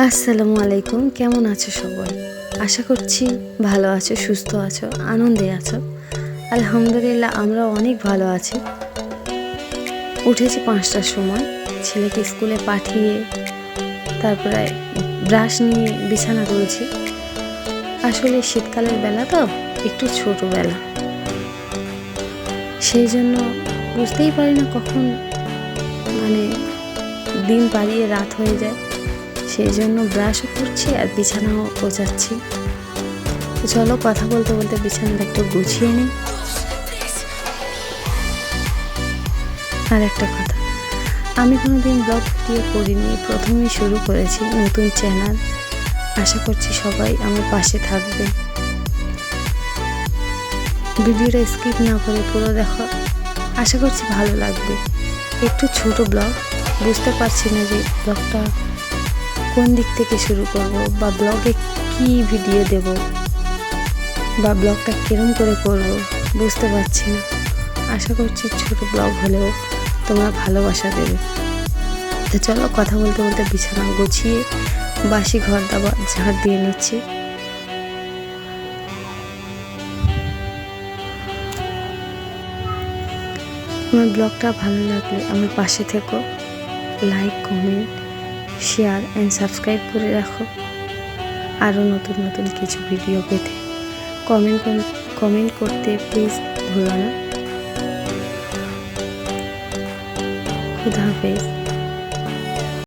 আসসালামু আলাইকুম। কেমন আছো সবাই? আশা করছি ভালো আছো, সুস্থ আছো, আনন্দে আছো। আলহামদুলিল্লাহ আমরা অনেক ভালো আছি। উঠেছি ৫টার সময়, ছেলেকে স্কুলে পাঠিয়ে তারপরে ব্রাশ নিয়ে বিছানা তুলছি। আসলে শীতকালের বেলা তো একটু ছোট বেলা, সেই জন্য বুঝতেই পারি না কখন দিন পাড়িয়ে রাত হয়ে যায়। সেই জন্য ব্রাশও করছি আর বিছানাও গোছাচ্ছি। তো চলো কথা বলতে বলতে বিছানাটা একটু গুছিয়ে নিই। আর একটা কথা, আমি কোনোদিন ব্লগ ভিডিও করিনি, প্রথমেই শুরু করেছি নতুন চ্যানেল। আশা করছি সবাই আমার পাশে থাকবে, ভিডিওটা স্কিপ না করে পুরো দেখো, আশা করছি ভালো লাগবে। একটু ছোট ব্লগ, বুঝতে পারছি না যে ব্লগটা কোন দিক থেকে শুরু করব, বা ব্লগে কি ভিডিও দেব, বা ব্লগটা কিরম করে করব বুঝতে পারছি না। আশা করছি ছোট ব্লগ হলেও তোমরা ভালোবাসা দেবে। তো চলো কথা বলতে বলতে বিছানা গুছিয়ে বাসি ঘর দাবার ঝাড় দিয়ে নিচ্ছি। আমার ব্লগটা ভালো লাগলে আমার পাশে থেকো, like, comment, share and subscribe করে রাখো। আরও নতুন নতুন কিছু ভিডিও পেতে কমেন্ট করতে প্লিজ ভুলো না। খুদা হাফেজ।